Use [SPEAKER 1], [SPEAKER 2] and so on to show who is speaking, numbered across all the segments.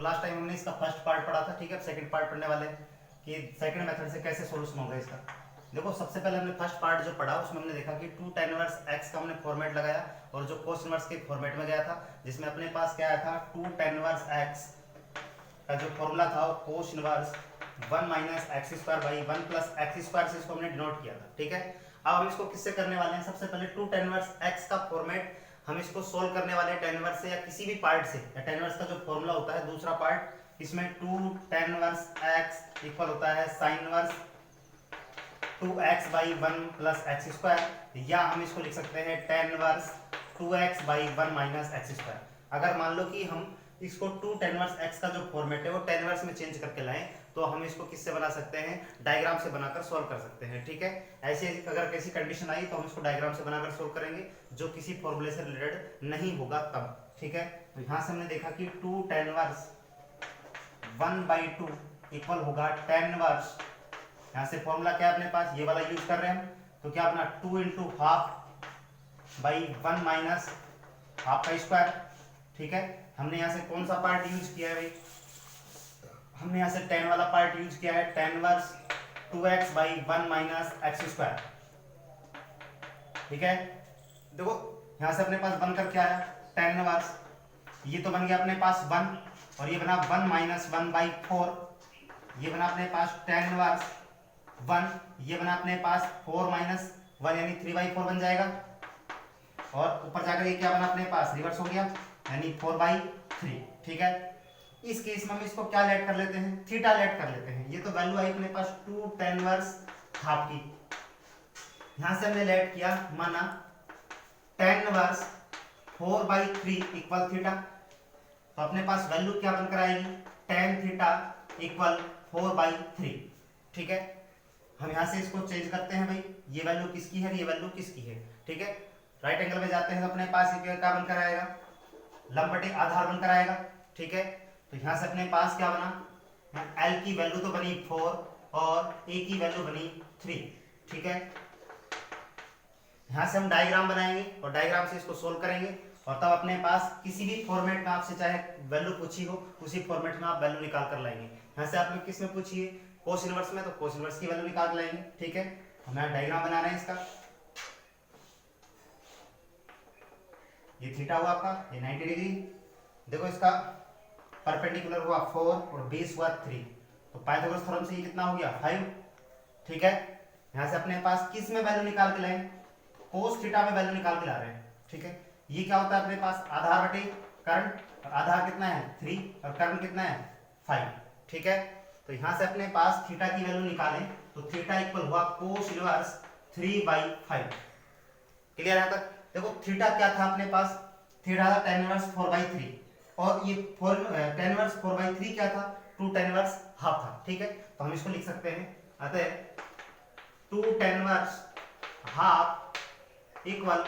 [SPEAKER 1] Last time हमने इसका first part पढ़ा था, ठीक है। अब सेकंड पार्ट पढ़ने वाले हैं कि सेकंड मेथड से कैसे सोल्यूशन होगा इसका। देखो सबसे पहले हमने फर्स्ट पार्ट जो पढ़ा उसमें हमने देखा कि 2 tan इनवर्स x का हमने फॉर्मेट लगाया और जो cos इनवर्स के फॉर्मेट में गया था, जिसमें अपने पास क्या आया था 2 tan इनवर्स x का जो फॉर्मूला था वो cos inverse 1 minus x square by 1 plus x square से इसको हमने डिनोट किया था, ठीक है। अब हम इसको किससे करने वाले हैं, सबसे पहले 2 tan इनवर्स x का फॉर्मेट हम इसको सोल्व करने वाले हैं tan इनवर्स से या किसी भी पार्ट से, या tan इनवर्स का जो फॉर्मूला होता है दूसरा पार्ट, इसमें 2 tan इनवर्स x इक्वल होता है sin inverse 2x by 1 plus x square, या हम इसको लिख सकते हैं tan inverse 2x by 1 minus x square. अगर मान लो कि हम इसको 2 tan इनवर्स x का जो फॉर्मेट है वो tan इनवर्स में चेंज करके लाएं, तो हम इसको किससे बना सकते हैं, डायग्राम से बनाकर सॉल्व कर सकते हैं, ठीक है। ऐसे अगर कैसी कंडीशन आई तो हम इसको डायग्राम से बनाकर सॉल्व करेंगे, जो किसी फॉर्मूले से रिलेटेड नहीं होगा तब, ठीक है। तो यहाँ से हमने देखा कि 2 tan इनवर्स 1/2 इक्वल होगा tan इनवर्स, यहाँ से फॉर्मूला क्या है अपने पास, ये वाला यूज कर रहे हैं हम, तो क्या अपना 2 into half by 1 minus half का स्क्वायर, ठीक है। हमने यहाँ से कौन सा पार्ट यूज किया है भाई, हमने यहाँ से tan वाला पार्ट यूज किया है, tan inverse 2x by 1 minus x square, ठीक है। देखो यहाँ से अपने पास बनकर क्या है tan इनवर्स, ये तो बन गया अपने पास 1 और ये बना 1 माइनस 1/4, ये बना अपने पास tan इनवर्स 1, ये बना अपने पास 4 माइनस 1 यानी 3/4 बन जाएगा, और ऊपर जाकर ये क्या बना अपने पास रिवर्स हो गया यानी 4/3, ठीक है। इस केस में हम इसको क्या लेट कर लेते हैं, थीटा लेट कर लेते हैं। ये तो वैल्यू आई अपने पास 2 tan इनवर्स हाफ की, यहां से हमने लेट किया, माना tan इनवर्स 4/3 इक्वल थीटा, तो अपने पास वैल्यू क्या बनकर आएगी tan थीटा इक्वल 4/3, ठीक है। हम यहां से इसको चेंज करते हैं भाई, ये वैल्यू किसकी है, ये वैल्यू किसकी है, ठीक है। राइट एंगल में जाते हैं तो अपने पास ये क्या बनकर आएगा, लंब बटे आधार बनकर आएगा, ठीक है। तो यहां से अपने पास क्या बना, L की वैल्यू तो बनी 4 और A की वैल्यू बनी 3, ठीक है। यहां से हम डायग्राम बनाएंगे और डायग्राम से इसको सोल्व करेंगे, और तब अपने पास किसी भी फॉर्मेट में आपसे चाहे वैल्यू पूछी हो उसी फॉर्मेट में आप वैल्यू निकाल कर लाएंगे। यहां से आपने किस में पूछी है, कोस इनवर्स में, तो कोस इनवर्स की वैल्यू निकाल लाएंगे, ठीक है। हम यहाँ डायग्राम बना रहे हैं इसका, ये थीटा हुआ आपका, ये 90 डिग्री, देखो इसका परपेंडिकुलर हुआ 4 और बेस हुआ 3, तो पाइथागोरस थ्योरम से ये कितना हो गया 5, ठीक है। यहां से अपने पास किस में वैल्यू निकाल के लाएं, कोस थीटा में वैल्यू निकाल के ला रहे हैं, ठीक है। ये क्या होता है अपने पास आधार बटे करंट, और आधार कितना है 3 और करंट कितना है 5, ठीक है। तो यहां से अपने पास थीटा की वैल्यू निकालें तो थीटा इक्वल हुआ कोस इनवर्स 3/5, क्लियर है तक। देखो थीटा क्या था अपने पास, थीटा था tan इनवर्स 4/3 और ये tan इनवर्स 4/3 क्या था 2 tan इनवर्स हाफ था, ठीक है। तो हम इसको लिख सकते हैं, अतः 2 tan inverse half equal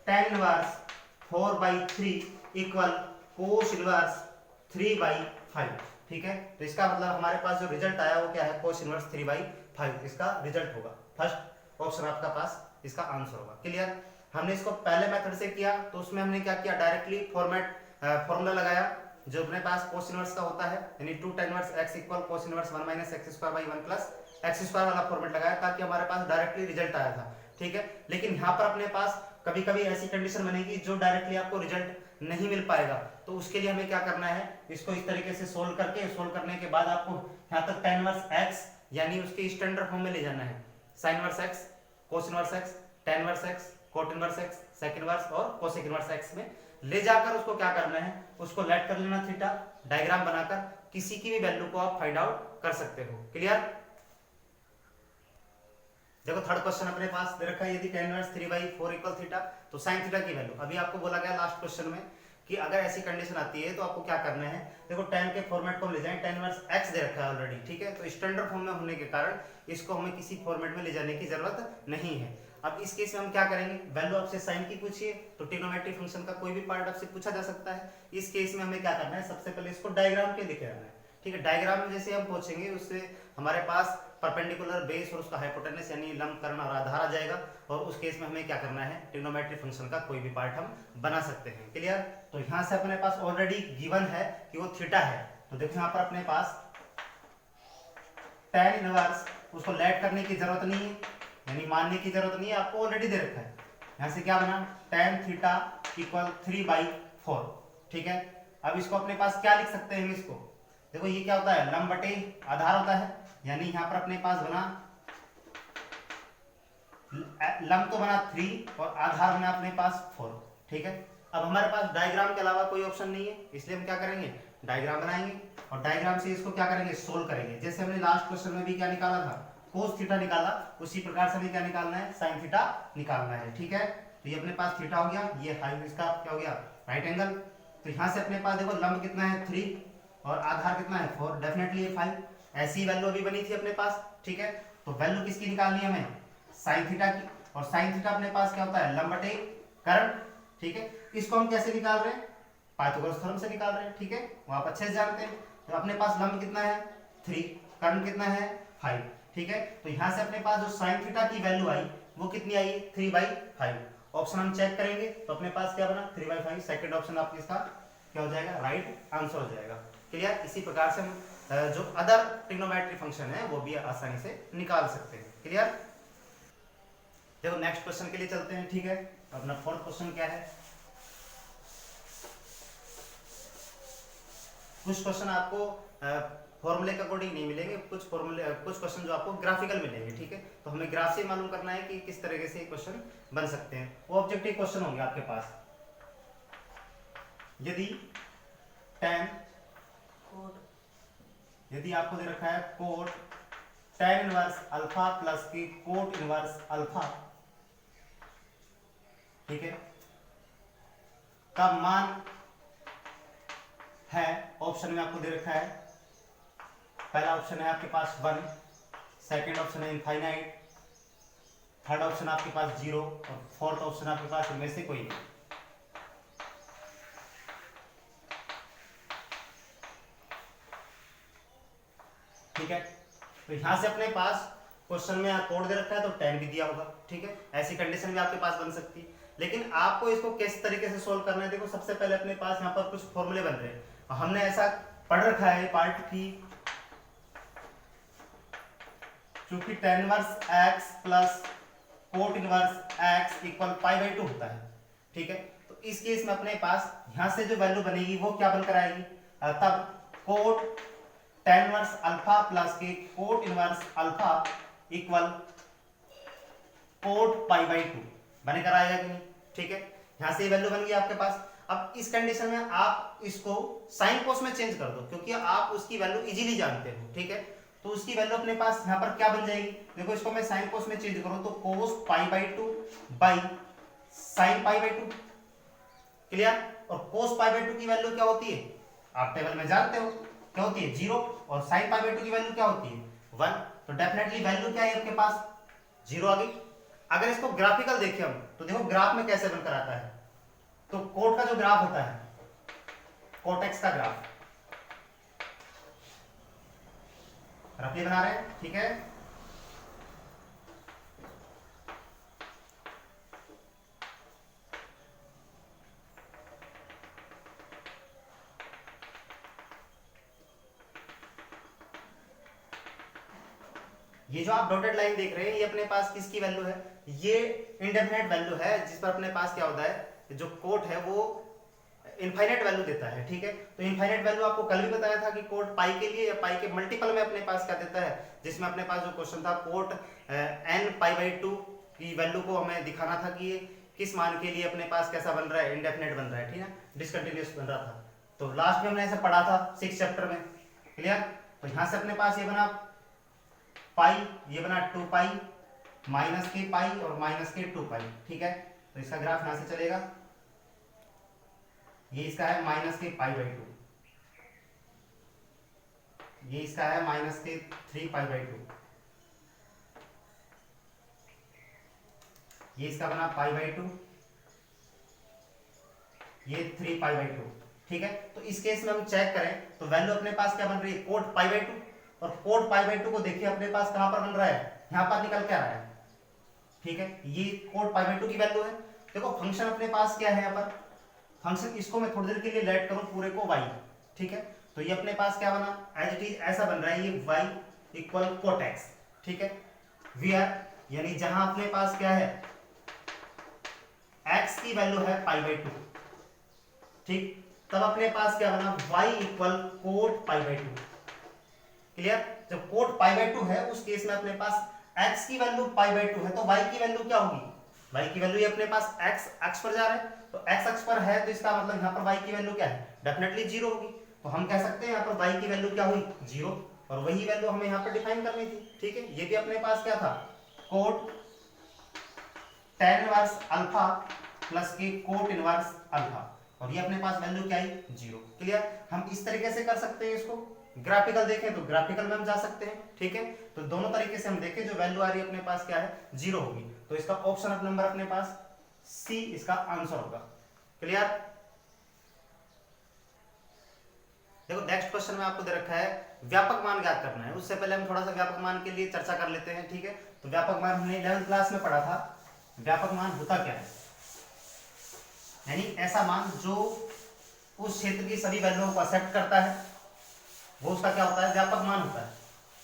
[SPEAKER 1] tan inverse 4/3 equal cos inverse 3/5, ठीक है। तो इसका मतलब हमारे पास जो रिजल्ट आया वो क्या है, कोस इनवर्स 3/5 इसका रिजल्ट होगा, फर्स्ट ऑप्शन आपका पास इसका आंसर होगा, क्लियर। हमने इसको पहले मेथड से किया तो उसमें हमने क्या किया, डायरेक्टली फॉर्मूला लगाया जो अपने पास कोस इनवर्स का होता है, यानी 2 tan inverse x equal cos inverse 1 minus x square by 1 plus x square वाला फॉर्मेट लगाया ताकि हमारे पास डायरेक्टली रिजल्ट आया था, ठीक है। लेकिन यहाँ पर अपने पास कभी कभी ऐसी कंडीशन बनेगी जो डायरेक्टली आपको रिजल्ट नहीं मिल पाएगा, तो उसके लिए हमें क्या करना है, इसको इस तरीके से सोल्व करने के बाद आपको यहाँ तक tan इनवर्स x यानी उसके स्टैंडर्ड फॉर्म में ले जाना है, sin inverse x, cos inverse x, tan inverse x, cot inverse x, sec inverse और cosec इनवर्स x में ले जाकर उसको क्या करना है, उसको लेट कर लेना थीटा, डायग्राम बनाकर किसी की भी वैल्यू को आप फाइंड आउट कर सकते हो, क्लियर। देखो थर्ड क्वेश्चन अपने पास दे रखा है, यदि tan इनवर्स 3/4 इक्वल थीटा तो sin थीटा की वैल्यू, अभी आपको बोला गया लास्ट क्वेश्चन में कि अगर ऐसी कंडीशन आती है तो आपको क्या करना है, देखो tan के फॉर्मेट को ले जाएं, tan इनवर्स x दे रखा है ऑलरेडी, ठीक है। तो स्टैंडर्ड फॉर्म में होने के कारण इसको हमें किसी फॉर्मेट में ले जाने की जरूरत नहीं है। अब इस केस में हम क्या करेंगे, वैल्यू आपसे साइन की पूछिए तो ट्रिग्नोमेट्री फंक्शन का कोई भी पार्ट आपसे पूछा जा सकता है। इस केस में हमें क्या करना है, सबसे पहले इसको डायग्राम पे लिखे रहना है, ठीक है। डायग्राम में जैसे हम पूछेंगे उससे हमारे पास परपेंडिकुलर बेस और उसका हाइपोटेनस यानी लंब कर्ण और आधार आ जाएगा, और उस केस में हमें क्या करना है, ट्रिग्नोमेट्री फंक्शन का कोई भी पार्ट हम बना सकते हैं, क्लियर। तो यहाँ से अपने पास ऑलरेडी गिवन है कि वो थीटा है, तो देखो यहाँ पर अपने पास tan इनवर्स, उसको लेट करने की जरूरत नहीं है, यानी मानने की जरूरत नहीं है, आपको ऑलरेडी दे रखा है। यहाँ से क्या बना, tan थीटा इक्वल 3/4, ठीक है। अब इसको अपने पास क्या लिख सकते हैं, इसको देखो ये क्या होता है, लंब बटे आधार होता है, यानी यहाँ पर अपने पास बना लंब तो बना 3 और आधार बना अपने पास 4, ठीक है। अब हमारे पास डायग्राम के अलावा कोई ऑप्शन नहीं है, इसलिए हम क्या करेंगे, डायग्राम बनाएंगे और डायग्राम से इसको क्या करेंगे, सोल्व करेंगे। जैसे हमने लास्ट क्वेश्चन में भी क्या निकाला था, कोस थीटा निकाला, उसी प्रकार से हमें क्या निकालना है, साइन थीटा निकालना है, ठीक है। तो ये अपने पास थीटा हो गया, ये हाइट इसका क्या हो गया, राइट एंगल। तो यहाँ से अपने पास देखो लंब कितना है 3 और आधार कितना है 4, डेफिनेटली ये 5। ऐसी वैल्यू अभी बनी थी अपने पास, ठीक है। तो वैल्यू किसकी निकालनी है हमें, साइन थीटा की, और साइन थीटा अपने पास क्या होता है, लंब बटे कर्ण, ठीक है। इसको हम कैसे निकाल रहे हैं, पाइथागोरस थ्योरम से निकाल रहे हैं, ठीक है, वो आप अच्छे से जानते हैं। तो अपने पास लंब कितना है 3, कर्ण कितना है 5, ठीक है। तो यहाँ से अपने पास जो साइन थीटा की वैल्यू आई वो कितनी आई, 3/5। ऑप्शन हम चेक करेंगे तो अपने पास क्या बना, 3/5। सेकंड ऑप्शन आपकी इसका क्या हो जाएगा, राइट आंसर हो जाएगा। क्लियर। इसी प्रकार से हम जो अदर ट्रिग्नोमेट्री फंक्शन है वो भी आसानी से निकाल सकते हैं। क्लियर। देखो नेक्स्ट क्वेश्चन के लिए चलते हैं, ठीक है। अपना फोर्थ क्वेश्चन क्या है, कुछ क्वेश्चन आपको फॉर्मूले के अकॉर्डिंग नहीं मिलेंगे, कुछ क्वेश्चन जो आपको ग्राफिकल मिलेंगे, ठीक है। तो हमें ग्राफ से मालूम करना है कि किस तरीके से क्वेश्चन बन सकते हैं। वो ऑब्जेक्टिव क्वेश्चन होंगे आपके पास। यदि आपको दे रखा है cot tan inverse alpha plus की कोट इनवर्स अल्फा, ठीक है, का मान है, ऑप्शन में आपको दे रखा है, पहला ऑप्शन है आपके पास 1, सेकंड ऑप्शन है इनफाइनाइट, थर्ड ऑप्शन आपके पास 0 और फोर्थ ऑप्शन आपके पास इनमें से कोई नहीं। ठीक है। तो यहां से अपने पास क्वेश्चन में कोड दे रखा है तो 10 भी दिया होगा, ठीक है। ऐसी कंडीशन भी आपके पास बन सकती है, लेकिन आपको इसको किस तरीके से सोल्व करना है, देखो सबसे पहले अपने पास यहाँ पर कुछ फॉर्मूले बन रहे हैं। हमने ऐसा पढ़ रखा है पार्ट की, चूंकि tan inverse x plus cot inverse x equal π/2 होता है, ठीक है। तो इस केस में अपने पास यहां से जो वैल्यू बनेगी वो क्या बनकर आएगी, तब cot tan inverse alpha plus के cot inverse alpha equal cot π/2 बनकर आएगा कि नहीं, ठीक है। यहां से वैल्यू बन गई आपके पास। अब इस कंडीशन में आप इसको साइन कोस में चेंज कर दो, क्योंकि आप उसकी वैल्यू इजीली जानते हो, ठीक है। तो उसकी वैल्यू अपने पास यहाँ पर क्या बन जाएगी, देखो इसको मैं साइन कोस में चेंज करूं तो कोस π/2 बाई साइन π/2। क्लियर। और कोस π/2 की वैल्यू क्या होती है, आप टेबल में जानते हो क्या होती है, 0, और साइन π/2 की वैल्यू क्या होती है 1। तो डेफिनेटली वैल्यू क्या है आपके पास, 0 आ गई। अगर इसको ग्राफिकल देखें हम तो देखो ग्राफ में कैसे बनकर आता है, तो कोट का जो ग्राफ होता है, कोट एक्स का ग्राफ रफली बना रहे हैं, ठीक है। ये जो आप डॉटेड लाइन देख रहे हैं ये अपने पास किसकी वैल्यू है, ये इंडेफिनेट वैल्यू है, जिस पर अपने पास क्या होता है, जो कोट है वो इनफाइनाइट वैल्यू देता है, ठीक है। तो इनफाइनाइट वैल्यू आपको कल भी बताया था कि कोट पाई के लिए या पाई के मल्टीपल में अपने पास क्या देता है, जिसमें अपने पास जो क्वेश्चन था कोट n π/2 की वैल्यू को हमें दिखाना था कि ये किस मान के लिए अपने पास कैसा बन रहा है, इंडेफिनेट बन रहा है, ठीक है, डिसकंटिन्यूअस बन रहा था। तो लास्ट में हमने ऐसा पढ़ा था 6 चैप्टर में। क्लियर। तो यहां से अपने पास ये बना पाई, ये बना 2 पाई माइनस के पाई और माइनस के 2 पाई, ठीक है। तो इसका ग्राफ यहां से चलेगा, ये इसका है माइनस के π/2, ये इसका है माइनस के 3 π/2, ये इसका बना π/2, ये 3 π/2, ठीक है। तो इस केस में हम चेक करें तो वैल्यू अपने पास क्या बन रही है, कोट π/2, और कोट π/2 को देखिए अपने पास कहां पर बन रहा है, यहां पर निकल के आ रहा है, ठीक है। ये कोट π/2 की वैल्यू है। देखो फंक्शन अपने पास क्या है, यहाँ पर फंक्शन, इसको मैं थोड़ी देर के लिए लेट करूं पूरे को y, ठीक है। तो ये अपने पास क्या बना, एज इट इज ऐसा बन रहा है, ये y इक्वल कोट एक्स, ठीक है। वी आर यानी जहां अपने पास क्या है, x की वैल्यू है π/2, ठीक, तब अपने पास क्या बना, y इक्वल कोट π/2। क्लियर, जब कोट π/2 है उस केस में अपने पास x की वैल्यू π/2 है, तो y की वैल्यू क्या होगी, y की वैल्यू ये अपने पास x अक्ष पर जा रहा है, तो x अक्ष पर है तो इसका मतलब यहाँ पर y की वैल्यू क्या है, डेफिनेटली 0 होगी। तो हम कह सकते हैं यहाँ पर y की वैल्यू क्या हुई, 0, और वही वैल्यू हमें यहाँ पर डिफाइन करनी थी, ठीक है। ये भी अपने पास क्या था, cot tan inverse alpha plus के कोट इनवर्स अल्फा, और ये अपने पास वैल्यू क्या आई, 0। क्लियर, हम इस तरीके से कर सकते हैं इसको, ग्राफिकल देखें तो ग्राफिकल में हम जा सकते हैं, ठीक है। तो दोनों तरीके से हम देखें, जो वैल्यू आ रही है अपने पास क्या है, 0 होगी, तो इसका ऑप्शन ऑफ नंबर अपने पास सी इसका आंसर होगा। क्लियर, देखो नेक्स्ट क्वेश्चन में आपको दे रखा है व्यापक मान ज्ञात करना है। उससे पहले हम थोड़ा सा व्यापक मान के लिए चर्चा कर लेते हैं, ठीक है। तो व्यापक मान हमने 11th क्लास में पढ़ा था, व्यापक मान होता क्या है, यानी ऐसा मान जो उस क्षेत्र की सभी वैल्यूओं को एक्सेप्ट करता है, वो उसका क्या होता है, व्यापक मान होता है।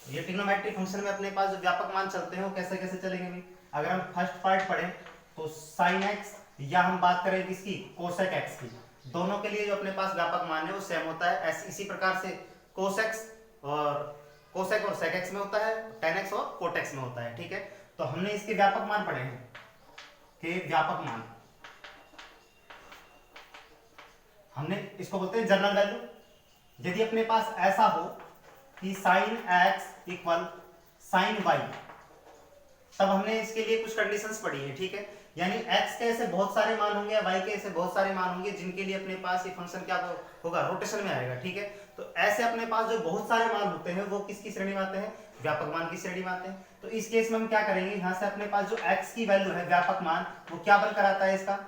[SPEAKER 1] ये ट्रिग्नोमेट्रिक फंक्शन में अपने पास जो व्यापक मान चलते हैं वो कैसे कैसे चलेंगे भी, अगर हम फर्स्ट पार्ट पढ़ें तो sin x, या हम बात करें किसकी, cosec x की, दोनों के लिए जो अपने पास व्यापक मान है वो सेम होता है। इसी प्रकार से cosec और sec x में होता है, tan x और cot x में होता है, ठीक है। तो हमने इसके व्यापक मान पढ़े हैं कि व्यापक मान हमने इसको बोलते हैं जनरल वैल्यू। यदि अपने पास ऐसा हो कि sin x equal sin y, तब हमने इसके लिए कुछ कंडीशंस पढ़ी है, ठीक है। यानी x के ऐसे बहुत सारे मान होंगे या y के ऐसे बहुत सारे मान होंगे जिनके लिए अपने पास ये फंक्शन क्या होगा, रोटेशन में आएगा, ठीक है। तो ऐसे अपने पास जो बहुत सारे मान होते हैं वो किसकी श्रेणी में आते हैं, व्यापक मान की श्रेणी में आते हैं। तो इस केस में हम क्या करेंगे, यहाँ से अपने पास जो x की वैल्यू है व्यापक मान, वो क्या बनकर आता है, इसका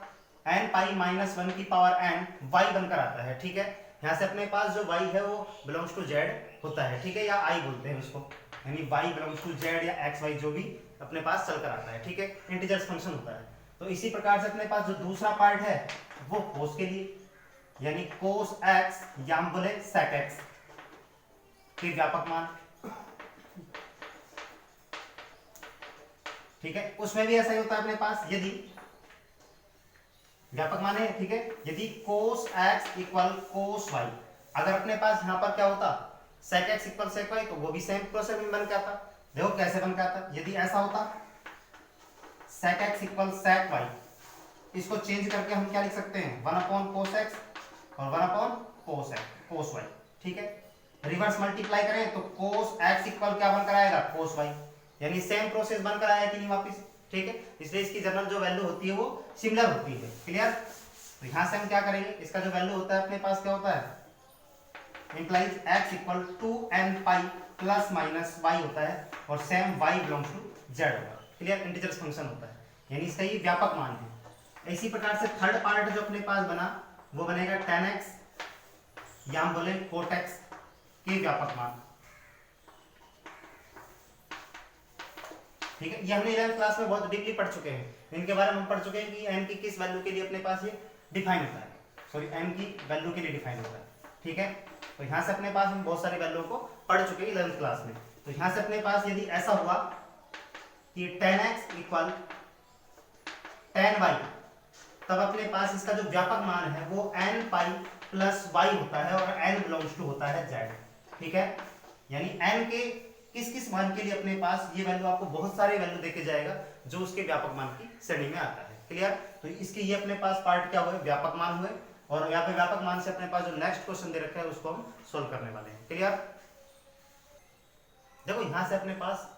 [SPEAKER 1] n पाई माइनस 1 की पावर n y बनकर आता है, ठीक है। यहाँ से अपने पास जो y है वो बिलोंग्स टू z होता है, ठीक है, या i बोलते हैं उसको, यानी y बिलोंग्स टू z या x y जो भी अपने पास चलकर आता है, ठीक है, इंटीजर्स फंक्शन होता है। तो इसी प्रकार से अपने पास जो दूसरा पार्ट है वो cos के लिए, यानी cos x या हम बोले sec x के व्यापक मान, ठीक है। उसमें भी ऐसा ही होता है अपने पास, यदि व्यापक मान है, ठीक है, यदि cos x equal cos y, अगर अपने पास यहाँ पर क्या होता sec x equal sec y, तो वो भी सेम प्रोसेस में बन के आता। देखो कैसे बन के आता, यदि ऐसा होता sec x equal sec y, इसको चेंज करके हम क्या लिख सकते हैं, 1/cos x और 1/cos y, ठीक है। रिवर्स मल्टीप्लाई करें तो cos x इक्वल क्या बनकर आएगा, cos y, यानी सेम प्रोसेस बनकर आया कि नहीं वापस, ठीक है। इसलिए इसकी जनरल जो वैल्यू होती है वो सिमिलर होती है। क्लियर, तो यहां से हम क्या करेंगे, इसका जो वैल्यू होता है अपने पास क्या होता है, implies x equal to n pi plus minus y होता है, और same y belongs to z होगा। क्लियर, इंटीजर्स फंक्शन होता है, यानी इसका ये व्यापक मान है। इसी प्रकार से थर्ड पार्ट जो अपने पास बना वो बनेगा tan x या हम बोले cot x के व्यापक मान, ठीक है। ये हमने 11th क्लास में बहुत डीपली पढ़ चुके हैं, इनके बारे में हम पढ़ चुके हैं कि n की किस वैल्यू के लिए अपने पास ये डिफाइन होता है, सॉरी n की वैल्यू के लिए डिफाइन होता है, ठीक है। तो यहाँ से अपने पास हम बहुत सारी वैल्यू को पढ़ चुके हैं 11th क्लास में। तो यहाँ से अपने पास यदि ऐसा हुआ कि tan x equal tan y, तब अपने पास इसका जो व्यापक मान है वो n पाई प्लस y होता है, और n बिलोंग्स टू होता है z, ठीक है। यानी n के किस किस मान के लिए अपने पास ये वैल्यू, आपको बहुत सारे वैल्यू देके जाएगा जो उसके व्यापक मान की श्रेणी में आता है। क्लियर, तो इसके ये अपने पास पार्ट क्या हुए, व्यापक मान हुए, और यहाँ पे व्यापक मान से अपने पास जो नेक्स्ट क्वेश्चन दे रखा है उसको हम सोल्व करने वाले हैं। क्लियर, देखो यहाँ से अपने पास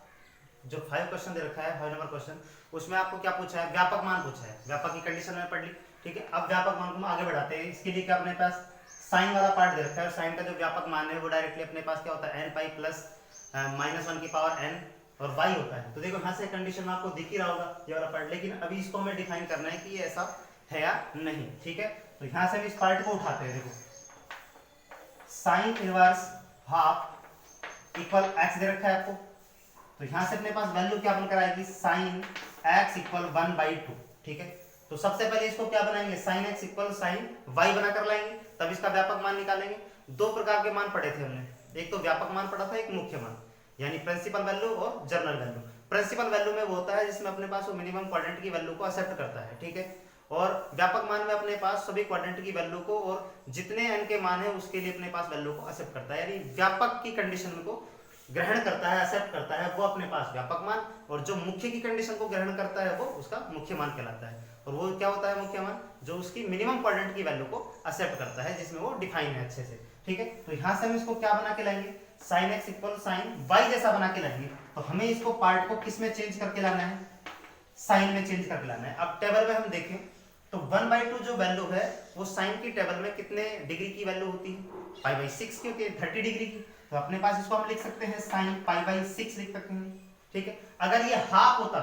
[SPEAKER 1] जो 5 क्वेश्चन दे रखा है, 5 नंबर क्वेश्चन, उसमें आपको क्या पूछा है, व्यापक मान पूछा है। व्यापक की कंडीशन में पढ़ ली, ठीक है। अब व्यापक मान को हम आगे बढ़ाते हैं। इसके लिए क्या अपने पास साइन वाला पार्ट दे रखा है, और साइन का जो व्यापक मान है वो डायरेक्टली अपने पास क्या होता है, n पाई प्लस माइनस 1 की पावर n और y होता है। तो देखो यहाँ से कंडीशन में आपको दिख ही रहा होगा ये वाला पार्ट, लेकिन अभी इसको हमें डिफाइन करना है कि ये ऐसा है या नहीं, ठीक है। तो यहाँ से हम इस पार्ट को उठाते हैं। देखो sine inverse half equal x दे रखा है आपको, तो यहाँ से अपने पास वैल्यू क्या बनकर आएगी, साइन x इक्वल 1/2, ठीक है। तो सबसे पहले इसको क्या बनाएंगे, sine x equal sine y बना कर लाएंगे, तब इसका व्यापक मान निकालेंगे। दो प्रकार के मान पढ़े थे हमने, एक तो व्यापक मान पढ़ा था, एक मुख्य मान, यानी प्रिंसिपल वैल्यू और जनरल वैल्यू। प्रिंसिपल वैल्यू में वो होता है जिसमें अपने पास वो मिनिमम क्वाड्रेंट की वैल्यू को एक्सेप्ट करता है, ठीक है। और व्यापक मान में अपने पास सभी क्वाड्रेंट की वैल्यू को और जितने n के मान है उसके लिए अपने पास वैल्यू को एक्सेप्ट करता है, यानी व्यापक की कंडीशन को ग्रहण करता है, एक्सेप्ट करता है, वो अपने पास व्यापक मान, और जो मुख्य की कंडीशन को ग्रहण करता है वो उसका मुख्य मान कहलाता है। और वो क्या होता है मुख्य मान? जो उसकी मिनिमम क्वाड्रेंट की वैल्यू को एक्सेप्ट करता है, जिसमें वो डिफाइन है अच्छे से, ठीक है। तो यहाँ से हम इसको क्या बना के लाएंगे, sine X equal sine Y जैसा बना के लाएंगे। तो हमें इसको पार्ट को किस में चेंज करके लाना है, साइन में चेंज करके लाना है। अब टेबल में हम देखें तो 1/2 जो वैल्यू है वो साइन की टेबल में कितने डिग्री की वैल्यू होती है, π/6 की होती है, 30 डिग्री की। तो अपने पास इसको हम लिख सकते हैं साइन π/6 लिख सकते हैं, ठीक है। अगर ये हाफ होता,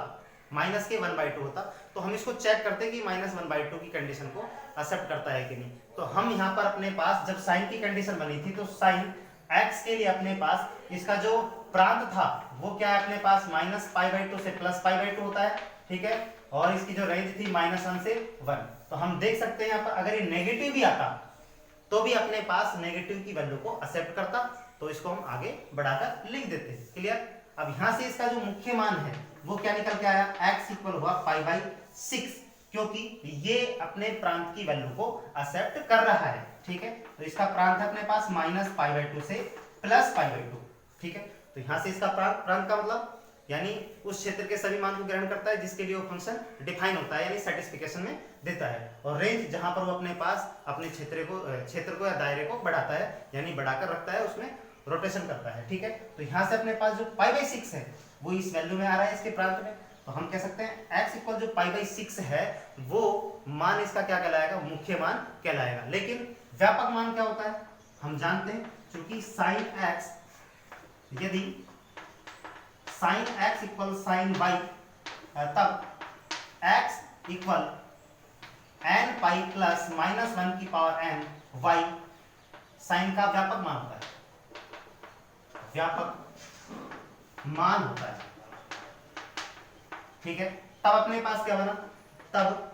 [SPEAKER 1] माइनस के 1/2 होता, तो हम इसको चेक करते कि -1/2 की कंडीशन को एक्सेप्ट करता है कि नहीं। तो हम यहाँ पर अपने पास जब साइन की कंडीशन बनी थी तो साइन x के लिए अपने पास इसका जो प्रांत था वो क्या है, अपने पास -π/2 से +π/2 होता है, ठीक है। और इसकी जो रेंज थी -1 से 1। तो हम देख सकते हैं यहाँ पर अगर ये नेगेटिव भी आता तो भी अपने पास नेगेटिव की वैल्यू को एक्सेप्ट करता। तो इसको हम आगे बढ़ाकर लिख देते हैं, क्लियर। अब यहाँ से इसका जो मुख्य मान है वो क्या निकल के आया, x इक्वल हुआ π/6, क्योंकि ये अपने प्रांत की वैल्यू को एक्सेप्ट कर रहा है, ठीक है। तो इसका प्रांत है अपने पास -π/2 से +π/2, ठीक है। तो यहाँ से इसका प्रांत का मतलब यानी उस क्षेत्र के सभी मान को ग्रहण करता है जिसके लिए वो फंक्शन डिफाइन होता है, यानी सेटिस्फिकेशन में देता है। और रेंज जहां पर वो अपने पास अपने क्षेत्र को या दायरे को बढ़ाता है, यानी बढ़ाकर रखता है, उसमें रोटेशन करता है, ठीक है। तो यहाँ से अपने पास जो π/6 है वो इस वैल्यू में आ रहा है, इसके प्रांत में। तो हम कह सकते हैं x इक्वल जो π/6 है वो मान इसका क्या कहलाएगा, मुख्य मान कहलाएगा। लेकिन व्यापक मान क्या होता है हम जानते हैं, क्योंकि साइन x यदि sine x equal sine y, तब x equal n pi plus -1 की पावर n y साइन का व्यापक मान होता है, व्यापक मान होता है, ठीक है। तब अपने पास क्या बना, तब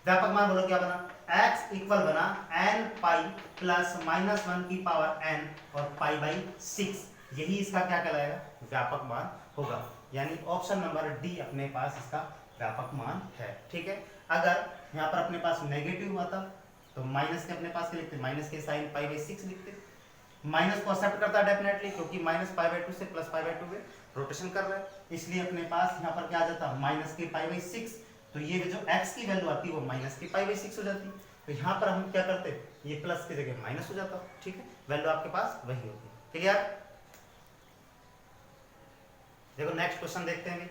[SPEAKER 1] व्यापक मान बोलो क्या बना, x इक्वल बना n पाई प्लस -1 की पावर n और π/6, यही इसका क्या कहलाएगा, व्यापक मान होगा। यानी ऑप्शन नंबर डी अपने पास इसका व्यापक मान है, ठीक है। अगर यहाँ पर अपने पास नेगेटिव हुआ था तो माइनस के अपने पास क्या लिखते, माइनस के साइन π/6 लिखते। माइनस को एक्सेप्ट करता है डेफिनेटली, क्योंकि -π/2 से +π/2 में रोटेशन कर रहा है, इसलिए अपने पास यहाँ पर क्या आ जाता, माइनस के π/6। तो ये जो x की वैल्यू आती है वो माइनस की π/6 हो जाती। तो यहाँ पर हम क्या करते, ये प्लस की जगह माइनस हो जाता, ठीक है। वैल्यू आपके पास वही होती है, क्लियर। देखो नेक्स्ट क्वेश्चन देखते हैं,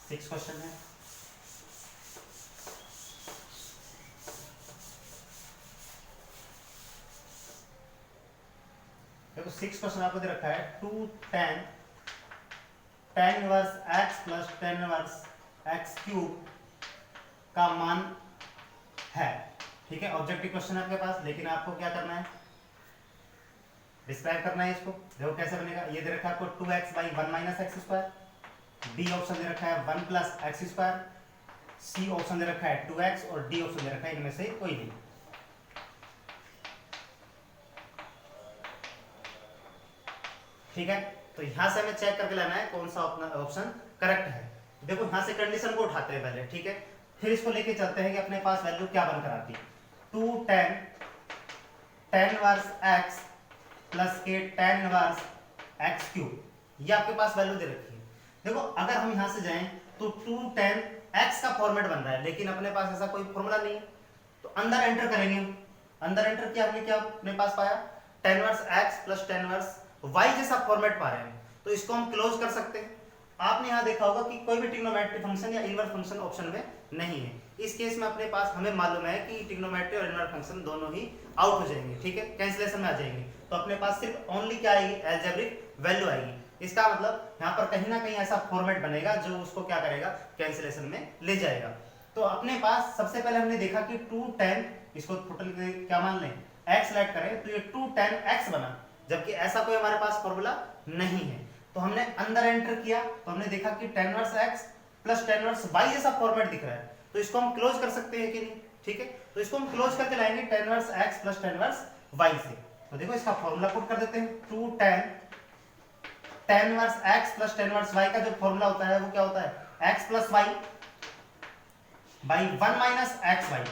[SPEAKER 1] 6 क्वेश्चन है। देखो 6 क्वेश्चन आपको दे रखा है 2 tan inverse x plus tan inverse x cube का मान है, ठीक है। ऑब्जेक्टिव क्वेश्चन है आपके पास, लेकिन आपको क्या करना है, डिस्क्राइब करना है इसको। देखो कैसे बनेगा, ये दे रखा है आपको 2x/1 - x², बी ऑप्शन दे रखा है 1 + x², सी ऑप्शन दे रखा है 2x और डी ऑप्शन दे रखा है इनमें से कोई नहीं, ठीक है। तो यहां से हमें चेक करके लेना है कौन सा ऑप्शन करेक्ट है। देखो यहां से कंडीशन को उठाते हैं पहले, ठीक है, फिर इसको लेके चलते हैं कि अपने पास वैल्यू क्या बनकर आती है। 2 tan इनवर्स x प्लस के tan इनवर्स x क्यूब, ये आपके पास वैल्यू दे रखी है। देखो अगर हम यहां से जाएं तो 2 tan x का फॉर्मेट बन रहा है, लेकिन अपने पास ऐसा कोई फॉर्मूला नहीं है। तो अंदर एंटर करेंगे हम, अंदर एंटर किया, हमने क्या अपने पास पाया, tan inverse x plus tan inverse y जैसा फॉर्मेट पा रहे हैं। तो इसको हम क्लोज कर सकते हैं। आपने यहां देखा होगा कि कोई भी ट्रिग्नोमेट्री फंक्शन या इनवर्स फंक्शन ऑप्शन में नहीं है। इस केस में अपने पास हमें मालूम है कि ट्रिग्नोमेट्री और इनवर्स फंक्शन दोनों ही आउट हो जाएंगे, ठीक है, कैंसिलेशन में आ जाएंगे। तो अपने पास सिर्फ ओनली क्या आएगी, अलजेब्रिक वैल्यू आएगी। इसका मतलब यहाँ पर कहीं ना कहीं ऐसा फॉर्मेट बनेगा जो उसको क्या करेगा, कैंसिलेशन में ले जाएगा। तो अपने पास सबसे पहले हमने देखा कि 2 tan, इसको टोटल क्या मान लें, x सेलेक्ट करें तो ये 2 tan x बना, जबकि ऐसा कोई हमारे पास फॉर्मूला नहीं है। तो हमने अंदर एंटर किया तो हमने देखा कि tan inverse x plus tan inverse y जैसा फॉर्मेट दिख रहा है। तो इसको हम क्लोज कर सकते हैं कि नहीं, ठीक है, तो इसको हम क्लोज करके लाएंगे tan inverse x plus tan inverse y से। तो देखो इसका फॉर्मूला पुट कर देते हैं, 2 tan inverse x plus tan inverse y का जो फॉर्मूला होता है वो क्या होता है, x plus y by 1 minus X Y.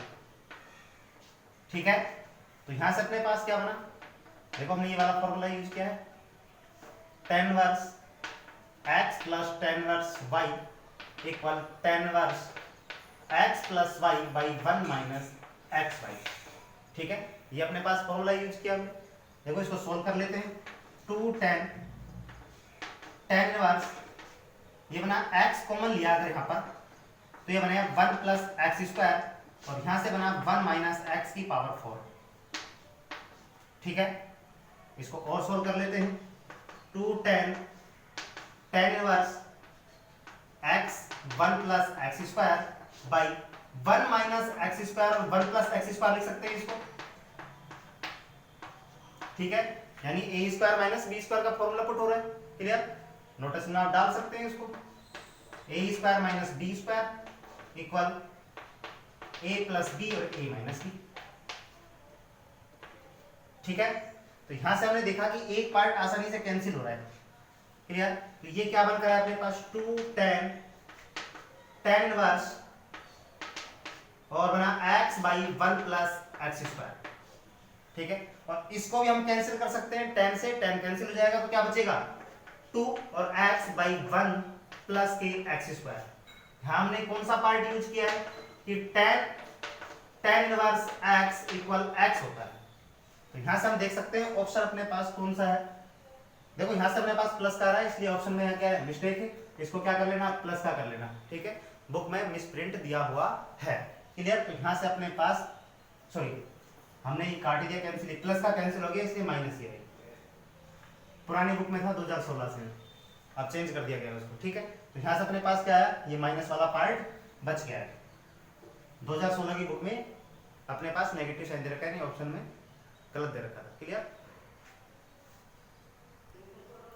[SPEAKER 1] ठीक है, तो यहां से अपने पास क्या बना, देखो हमने ये वाला फॉर्मूला यूज किया है, tan inverse x plus tan inverse y equal tan inverse x plus y by 1 minus X Y. ठीक है, ये अपने पास फॉर्मूला यूज किया हमने। देखो इसको सोल्व कर लेते हैं, 2 tan इनवर्स, ये बना x कॉमन लिया अगर यहाँ पर तो ये बनेगा 1 प्लस एक्स स्क्वायर और यहां से बना 1 माइनस एक्स की पावर 4। ठीक है, इसको और सोल्व कर लेते हैं, 2 tan inverse x 1 plus x square by 1 minus x square और 1 प्लस एक्स स्क्वायर लिख सकते हैं इसको। ठीक है, यानी ए स्क्वायर माइनस बी स्क्वायर का फॉर्मूला पुट हो रहा है, क्लियर, नोटिस में आप डाल सकते हैं इसको, a square minus b square equal a plus b और a माइनस बी। ठीक है, तो यहां से हमने देखा कि एक पार्ट आसानी से कैंसिल हो रहा है, क्लियर, तो ये क्या बनकर है अपने पास 2 tan इनवर्स और बना x by 1 plus x square. ठीक है, और इसको भी हम कैंसिल कर सकते हैं, tan से tan कैंसिल हो जाएगा तो क्या बचेगा 2 और x बाई 1 प्लस के एक्स स्क्वायर। हमने कौन सा पार्ट यूज किया है कि tan inverse x equal x होता है, तो यहां से हम देख सकते हैं ऑप्शन अपने पास कौन सा है। देखो यहां से अपने पास प्लस का आ रहा है, इसलिए ऑप्शन में क्या है, मिस्टेक है, इसको क्या कर लेना, प्लस का कर लेना। ठीक है, बुक में मिसप्रिंट दिया हुआ है, क्लियर, तो यहां से अपने पास सॉरी हमने ये काट दिया, कैंसिल, प्लस का कैंसिल हो गया इसलिए माइनस ही है, पुरानी बुक में था 2016 से, अब चेंज कर दिया गया उसको। ठीक है, तो यहां से अपने पास क्या है, ये माइनस वाला पार्ट बच गया है। 2016 की बुक में अपने पास नेगेटिव साइन दे रखा है, नहीं ऑप्शन में गलत दे रखा था, क्लियर।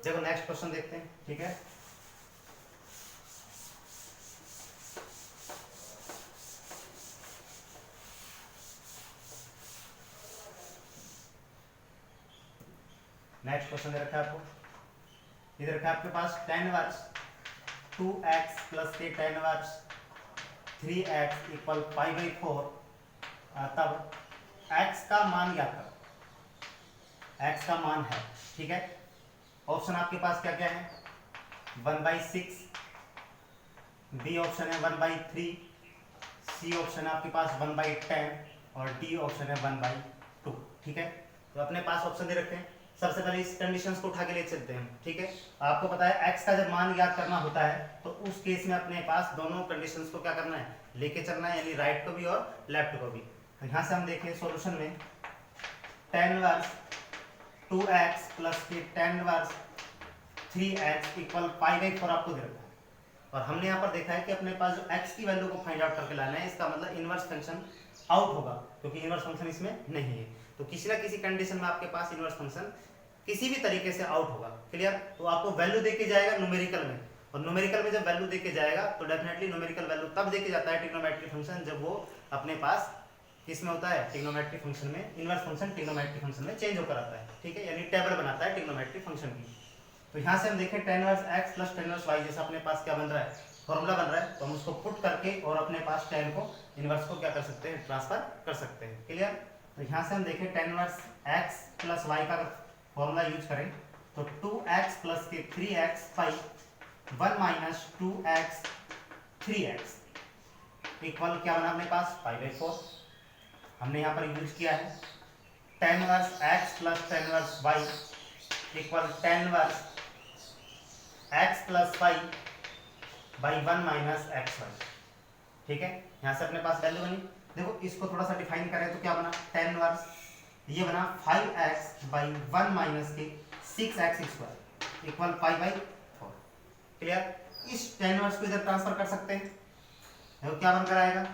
[SPEAKER 1] देखो नेक्स्ट क्वेश्चन देखते हैं। ठीक है, नेक्स्ट क्वेश्चन दे रखा है आपको, इधर रखा है आपके पास tan इनवर्स 2x प्लस के tan inverse 3x equal pi by 4, तब x का मान क्या था, x का मान है। ठीक है, ऑप्शन आपके पास क्या क्या है, 1/6, बी ऑप्शन है 1/3, सी ऑप्शन है आपके पास 1/10 और डी ऑप्शन है 1/2। ठीक है, तो अपने पास ऑप्शन दे रखे हैं, सबसे पहले इस कंडीशंस को उठा के ले चलते हैं। ठीक है, आपको पता है x का जब मान याद करना होता है तो उस केस में अपने पास दोनों कंडीशंस को क्या करना है, लेके चलना है, यानी राइट को भी और लेफ्ट को भी। तो यहाँ से हम देखें सॉल्यूशन में tan इनवर्स 2x प्लस के tan inverse 3x equal pi by 4 आपको दे रखा है, और हमने यहाँ पर देखा है कि अपने पास जो x की वैल्यू को फाइंड आउट करके लाना है, इसका मतलब इनवर्स फंक्शन आउट होगा, क्योंकि इनवर्स फंक्शन इसमें नहीं है। तो किसी ना किसी कंडीशन में आपके पास इनवर्स फंक्शन किसी भी तरीके से आउट होगा, क्लियर। तो आपको वैल्यू देके जाएगा न्यूमेरिकल में, और न्यूमेरिकल में जब वैल्यू देके जाएगा तो डेफिनेटली न्यूमेरिकल वैल्यू तब देके जाता है ट्रिग्नोमेट्रिक फंक्शन, जब वो अपने पास किसमें होता है, ट्रिग्नोमेट्रिक फंक्शन में, इनवर्स फंक्शन ट्रिग्नोमेट्रिक फंक्शन में चेंज होकर आता है। ठीक है, यानी टेबल बनाता है ट्रिग्नोमेट्रिक फंक्शन की। तो यहाँ से हम देखें tan inverse x plus tan inverse y, जैसा अपने पास क्या बन रहा है, फॉर्मूला बन रहा है, तो हम उसको पुट करके और अपने पास tan को इनवर्स को क्या कर सकते हैं, ट्रांसफर कर सकते हैं, क्लियर। तो यहाँ से हम देखें tan inverse x plus y का फॉर्मूला यूज करें तो 2x प्लस के 3x पाई 1 माइनस 2x 3x इक्वल क्या बना अपने पास, पाई बाई 4। हमने यहाँ पर यूज किया है tan inverse x plus tan inverse y equal tan inverse x plus y by 1 minus X Y. ठीक है, यहाँ से अपने पास वैल्यू बनी। देखो इसको थोड़ा सा डिफाइन करें तो क्या बना, tan इनवर्स ये बना 5x बाई 1 माइनस के 6x square equal pi by 4, clear. इस tan इनवर्स को इधर ट्रांसफर कर सकते हैं, देखो क्या बनकर आएगा,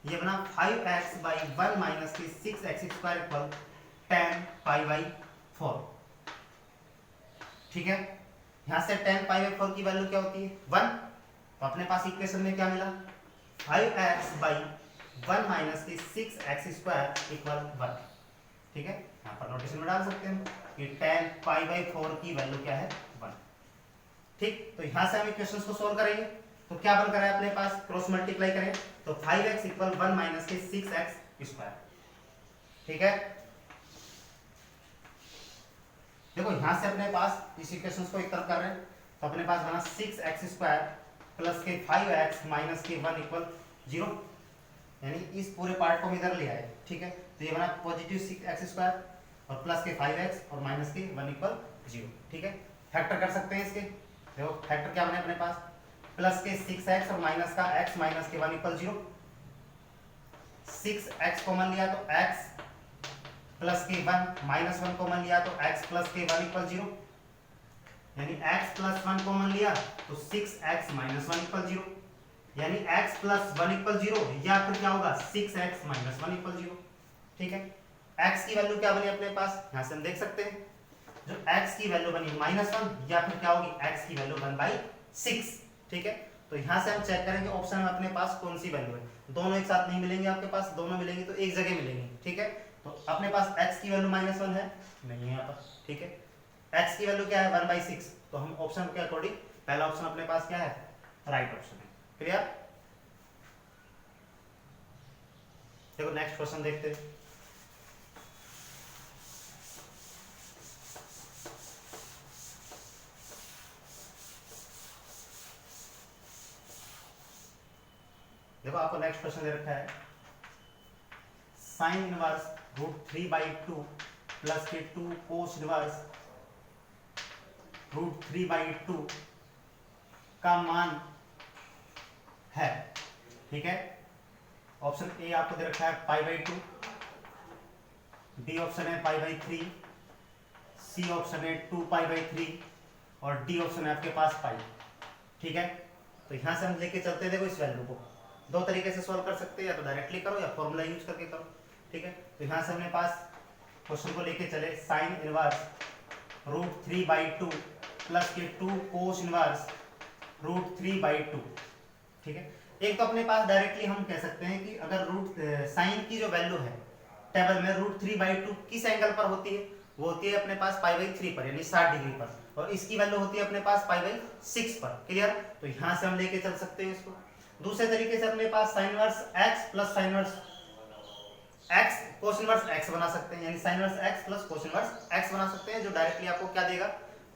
[SPEAKER 1] ये बना 5x बाई 1 माइनस के 6x square equal tan pi by 4। ठीक है, यहाँ से tan पाई बाई 4 की वैल्यू क्या होती है, 1, तो अपने पास इक्वेशन में क्या मिला, 5x बाई 1 माइनस की 6x² इक्वल 1। ठीक है, यहाँ पर नोटेशन में डाल सकते हैं कि tan π/4 की वैल्यू क्या है 1। ठीक, तो यहाँ से हम इक्वेशन को सोल्व करेंगे तो क्या बनकर है अपने पास, क्रॉस मल्टीप्लाई करें तो 5x इक्वल 1 माइनस की 6x²। ठीक है, देखो यहां से अपने पास इस इक्वेशन को एक तरफ कर रहे हैं तो अपने पास बना 6x² प्लस के 5x माइनस के 1 इक्वल 0, यानी इस पूरे पार्ट को हम इधर ले आए। ठीक है, तो ये बना पॉजिटिव 6x² और प्लस के 5x और माइनस के 1 इक्वल 0। ठीक है, फैक्टर कर सकते हैं इसके, देखो फैक्टर क्या बने अपने पास, प्लस के 6x और माइनस का x माइनस के 1 इक्वल 0। 6x कॉमन लिया तो x प्लस के 1 माइनस 1 कॉमन लिया तो x प्लस के 1 इक्वल 0, यानी x प्लस 1 कॉमन लिया तो 6x माइनस 1 इक्वल 0, यानी x प्लस 1 इक्वल 0 या फिर क्या होगा 6x माइनस 1 इक्वल 0। ठीक है, x की वैल्यू क्या बनी अपने पास, यहां से हम देख सकते हैं जो x की वैल्यू बनी -1 या फिर क्या होगी x की वैल्यू 1/6। ठीक है, तो यहां से हम चेक करेंगे ऑप्शन में अपने पास कौन सी वैल्यू है, दोनों एक साथ नहीं मिलेंगे आपके पास, दोनों मिलेंगे तो एक जगह मिलेंगे। ठीक है, तो अपने पास x की वैल्यू -1 है, नहीं है यहाँ पर। ठीक है, x की वैल्यू क्या है 1/6, तो हम ऑप्शन के अकॉर्डिंग पहला ऑप्शन अपने पास क्या है, राइट ऑप्शन है। क्लियर, देखो नेक्स्ट क्वेश्चन देखते हैं। देखो आपको नेक्स्ट क्वेश्चन दे रखा है sin इनवर्स √3/2 प्लस के 2 cos इनवर्स √3/2 का मान है। ठीक है, ऑप्शन ए आपको दे रखा है π/2, बी ऑप्शन है π/3, सी ऑप्शन है 2π/3 और डी ऑप्शन है आपके पास पाई। ठीक है, तो यहां से हम लेके चलते हैं, देखो इस वैल्यू को दो तरीके से सॉल्व कर सकते हैं, या तो डायरेक्टली करो या फॉर्मूला यूज करके करो। ठीक है, तो यहां से हमने पास क्वेश्चन को लेके चले sin इनवर्स √3/2 प्लस के 2 cos इनवर्स √3/2। ठीक है, एक तो अपने पास डायरेक्टली हम कह सकते हैं कि अगर साइन की जो वैल्यू है टेबल में √3/2 किस एंगल पर होती है, वो होती है अपने पास π/3 पर, यानी 60 डिग्री पर, और इसकी वैल्यू होती है अपने पास π/6 पर। क्लियर, तो यहां से हम लेके चल सकते हैं इसको। दूसरे तरीके से अपने पास sin inverse x plus sin inverse x cos inverse x बना सकते हैं, यानी sin inverse x plus cos inverse x बना सकते हैं, जो डायरेक्टली आपको क्या देगा,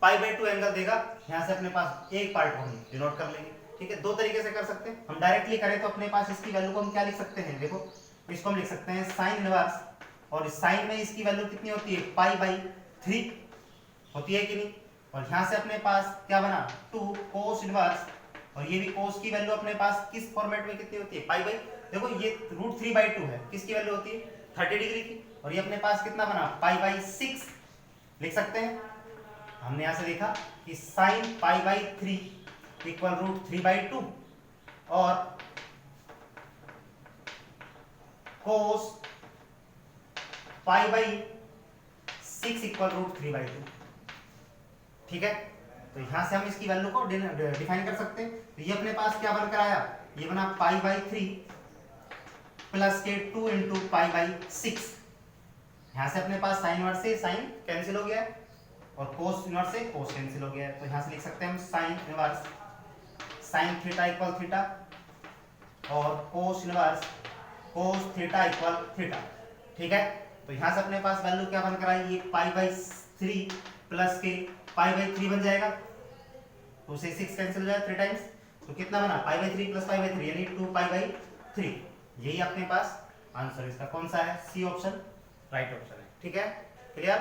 [SPEAKER 1] π/2 एंगल देगा। यहां से अपने पास एक पार्ट को हम डिनोट कर लेंगे। ठीक है, दो तरीके से कर सकते हैं, हम डायरेक्टली करें तो अपने पास इसकी वैल्यू को हम क्या लिख सकते हैं, देखो इसको हम लिख सकते हैं sin इनवर्स, और साइन में इसकी वैल्यू कितनी होती है π/3 होती है कि नहीं, और यहां से अपने पास क्या बना 2 cos इनवर्स, और ये भी cos की वैल्यू अपने पास किस फॉर्मेट में कितनी होती है पाई, देखो ये √3/2 है, किसकी वैल्यू होती है 30 डिग्री की, और ये अपने पास कितना बना π/6 लिख सकते हैं। हमने यहां से देखा कि sin π/3 इक्वल √3/2 और cos π/6 इक्वल √3/2। ठीक है, तो यहां से हम इसकी वैल्यू को डिफाइन कर सकते हैं। तो ये अपने पास क्या बनकर आया, ये बना π/3 प्लस के 2 इंटू π/6। यहां से अपने पास साइन इनवर्स से साइन कैंसिल हो गया है और कोस इनवर्स से कोस कैंसिल हो गया है, तो यहां से लिख सकते हैं हम sine inverse sine theta equal theta और cos inverse cos theta equal theta. ठीक है, तो यहां से अपने पास वैल्यू क्या बनकर आई, ये π/3 प्लस के π/3 बन जाएगा, तो उसे 6 कैंसिल हो जाएगा 3 टाइम्स, तो कितना बना π/3 प्लस π/3 यानी 2π/3। यही अपने पास आंसर इसका कौन सा है, सी ऑप्शन राइट ऑप्शन है। ठीक है, क्लियर।